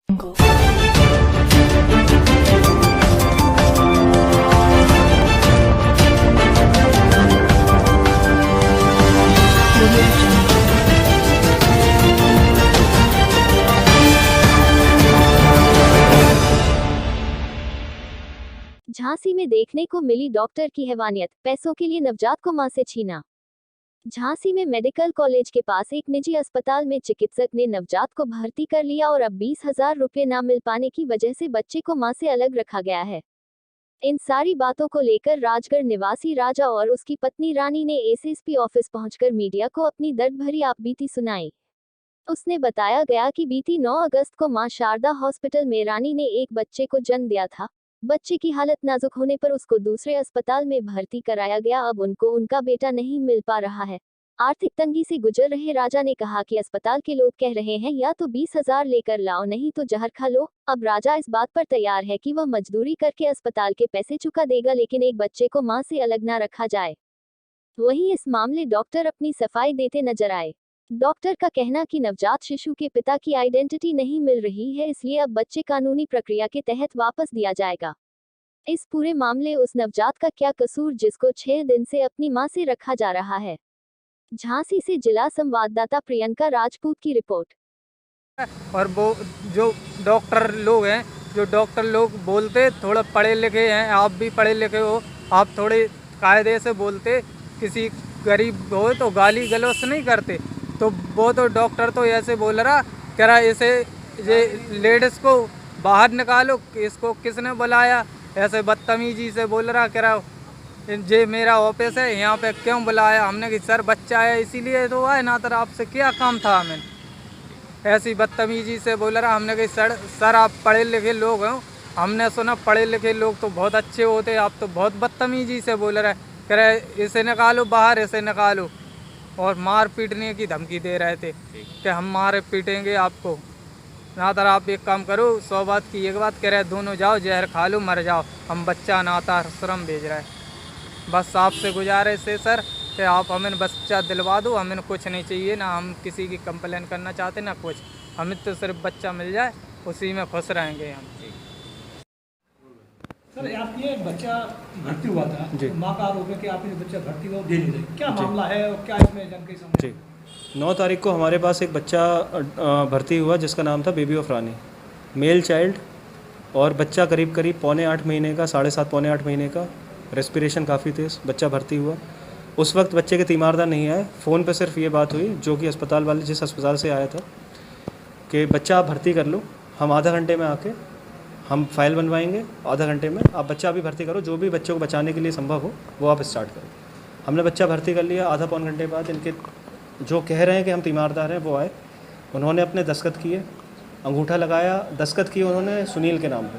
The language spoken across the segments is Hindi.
झांसी में देखने को मिली डॉक्टर की हैवानियत, पैसों के लिए नवजात को मां से छीना। झांसी में मेडिकल कॉलेज के पास एक निजी अस्पताल में चिकित्सक ने नवजात को भर्ती कर लिया और अब 20,000 रुपये न मिल पाने की वजह से बच्चे को मां से अलग रखा गया है। इन सारी बातों को लेकर राजगढ़ निवासी राजा और उसकी पत्नी रानी ने एसएसपी ऑफिस पहुंचकर मीडिया को अपनी दर्द भरी आपबीती सुनाई। उसने बताया गया कि बीती 9 अगस्त को मां शारदा हॉस्पिटल में रानी ने एक बच्चे को जन्म दिया था। बच्चे की हालत नाजुक होने पर उसको दूसरे अस्पताल में भर्ती कराया गया। अब उनको उनका बेटा नहीं मिल पा रहा है। आर्थिक तंगी से गुजर रहे राजा ने कहा कि अस्पताल के लोग कह रहे हैं या तो 20,000 लेकर लाओ नहीं तो जहर खा लो। अब राजा इस बात पर तैयार है कि वह मजदूरी करके अस्पताल के पैसे चुका देगा, लेकिन एक बच्चे को मां से अलग न रखा जाए। वहीं इस मामले डॉक्टर अपनी सफाई देते नजर आए। डॉक्टर का कहना कि नवजात शिशु के पिता की आइडेंटिटी नहीं मिल रही है, इसलिए अब बच्चे कानूनी प्रक्रिया के तहत वापस दिया जाएगा। इस पूरे मामले उस नवजात का क्या कसूर जिसको 6 दिन से अपनी मां से रखा जा रहा है। झांसी से जिला संवाददाता प्रियंका राजपूत की रिपोर्ट। और वो जो डॉक्टर लोग बोलते थोड़ा पढ़े लिखे हैं, आप भी पढ़े लिखे हो, आप थोड़े कायदे से बोलते, किसी गरीब हो तो गाली गलौज नहीं करते। तो वो तो डॉक्टर तो ऐसे बोल रहा कह रहा इसे ये लेडीज़ को बाहर निकालो, इसको किसने बुलाया, ऐसे बदतमीजी से बोल रहा कह रहा ये मेरा ऑफिस है, यहाँ पे क्यों बुलाया। हमने कि सर बच्चा है इसीलिए तो आए ना, तो आपसे क्या काम था हमें। ऐसी बदतमीजी से बोल रहा। हमने कि सर आप पढ़े लिखे लोग हो, हमने सुना पढ़े लिखे लोग तो बहुत अच्छे होते, आप तो बहुत बदतमीजी से बोल रहे। कह रहे इसे निकालो बाहर, इसे निकालो, और मार पीटने की धमकी दे रहे थे कि हम मारे पीटेंगे आपको। ना तर आप एक काम करो, 100 बात की एक बात कह रहे, दोनों जाओ जहर खा लो मर जाओ, हम बच्चा अनाथ आश्रम भेज रहे हैं। बस आपसे गुजारिश है सर कि आप हमें बच्चा दिलवा दो, हमें कुछ नहीं चाहिए, ना हम किसी की कंप्लेन करना चाहते ना कुछ, हमें तो सिर्फ बच्चा मिल जाए, उसी में खुश रहेंगे हम। सर आपकी ये बच्चा भर्ती हुआ था, तो माँ का आरोप है कि आपने बच्चा भर्ती हुआ दे नहीं रही, क्या मामला है और क्या इसमें जानकारी सामने? जी 9 तारीख को हमारे पास एक बच्चा भर्ती हुआ जिसका नाम था baby of Rani, male child, और बच्चा करीब 7.25 महीने का, 7.5 पौने 8 महीने का, रेस्पिरेशन काफ़ी तेज़, बच्चा भर्ती हुआ। उस वक्त बच्चे के तीमारदार नहीं आए, फ़ोन पे सिर्फ ये बात हुई जो कि अस्पताल वाले जिस अस्पताल से आया था कि बच्चा आप भर्ती कर लो, हम आधा घंटे में आके हम फाइल बनवाएंगे, आधा घंटे में आप बच्चा अभी भर्ती करो, जो भी बच्चे को बचाने के लिए संभव हो वो आप स्टार्ट करो। हमने बच्चा भर्ती कर लिया। आधा पौन घंटे बाद इनके जो कह रहे हैं कि हम तीमारदार हैं वो आए, उन्होंने अपने दस्तखत किए, अंगूठा लगाया, दस्तखत किए उन्होंने सुनील के नाम पे।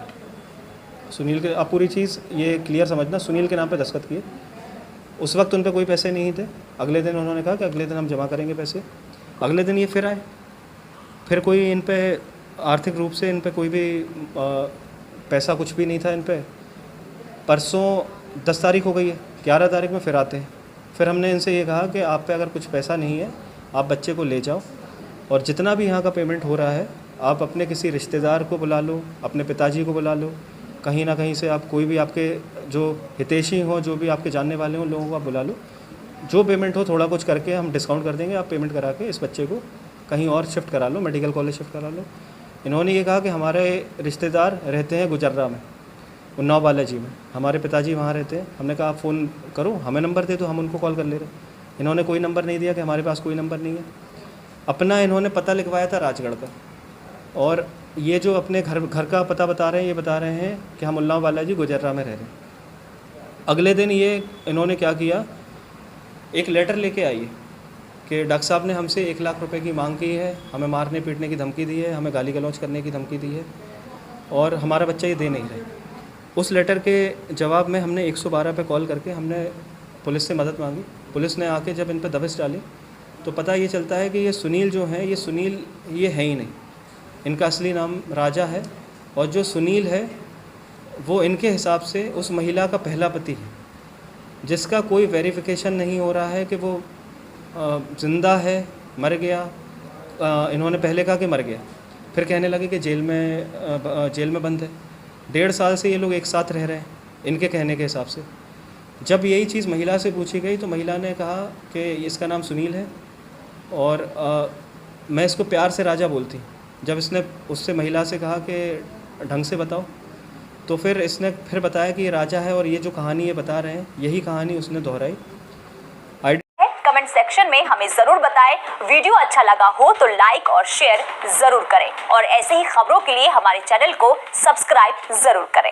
सुनील के, आप पूरी चीज़ ये क्लियर समझना, सुनील के नाम पे दस्तखत किए। उस वक्त उन पे कोई पैसे नहीं थे। अगले दिन उन्होंने कहा कि अगले दिन हम जमा करेंगे पैसे। अगले दिन ये फिर आए, फिर कोई इन पे आर्थिक रूप से इन पे कोई भी पैसा कुछ भी नहीं था इन पे। परसों 10 तारीख हो गई है, 11 तारीख में फिर आते हैं। फिर हमने इनसे ये कहा कि आप पे अगर कुछ पैसा नहीं है आप बच्चे को ले जाओ, और जितना भी यहाँ का पेमेंट हो रहा है आप अपने किसी रिश्तेदार को बुला लो, अपने पिताजी को बुला लो, कहीं ना कहीं से आप कोई भी आपके जो हितैषी हो, जो भी आपके जानने वाले हों, लोगों को आप बुला लो, जो पेमेंट हो थोड़ा कुछ करके हम डिस्काउंट कर देंगे, आप पेमेंट करा के इस बच्चे को कहीं और शिफ्ट करा लो, मेडिकल कॉलेज शिफ्ट करा लो। इन्होंने ये कहा कि हमारे रिश्तेदार रहते हैं गुजर्रा में, उन्नाव बालाजी में, हमारे पिताजी वहाँ रहते हैं। हमने कहा आप फ़ोन करो, हमें नंबर दे दो, हम उनको कॉल कर ले रहे। इन्होंने कोई नंबर नहीं दिया कि हमारे पास कोई नंबर नहीं है। अपना इन्होंने पता लिखवाया था राजगढ़ का, और ये जो अपने घर का पता बता रहे हैं, ये बता रहे हैं कि हम उन्नाव बालाजी गुजर्रा में रह रहे हैं। अगले दिन ये इन्होंने क्या किया, एक लेटर लेके आई है कि डॉक्टर साहब ने हमसे 1 लाख रुपए की मांग की है, हमें मारने पीटने की धमकी दी है, हमें गाली गलौज करने की धमकी दी है, और हमारा बच्चा ये दे नहीं रहे। उस लेटर के जवाब में हमने 112 पे कॉल करके हमने पुलिस से मदद मांगी। पुलिस ने आके जब इन पर दबिश डाली तो पता ये चलता है कि ये सुनील जो है, ये सुनील ये है ही नहीं, इनका असली नाम राजा है, और जो सुनील है वो इनके हिसाब से उस महिला का पहला पति है, जिसका कोई वेरिफिकेशन नहीं हो रहा है कि वो ज़िंदा है, मर गया। इन्होंने पहले कहा कि मर गया, फिर कहने लगे कि जेल में बंद है। 1.5 साल से ये लोग एक साथ रह रहे हैं इनके कहने के हिसाब से। जब यही चीज़ महिला से पूछी गई तो महिला ने कहा कि इसका नाम सुनील है और मैं इसको प्यार से राजा बोलती। जब इसने उससे महिला से कहा कि ढंग से बताओ, तो फिर इसने फिर बताया कि ये राजा है और ये जो कहानी ये बता रहे हैं यही कहानी उसने दोहराई। कमेंट सेक्शन में हमें जरूर बताएं। वीडियो अच्छा लगा हो तो लाइक और शेयर जरूर करें और ऐसे ही खबरों के लिए हमारे चैनल को सब्सक्राइब जरूर करें।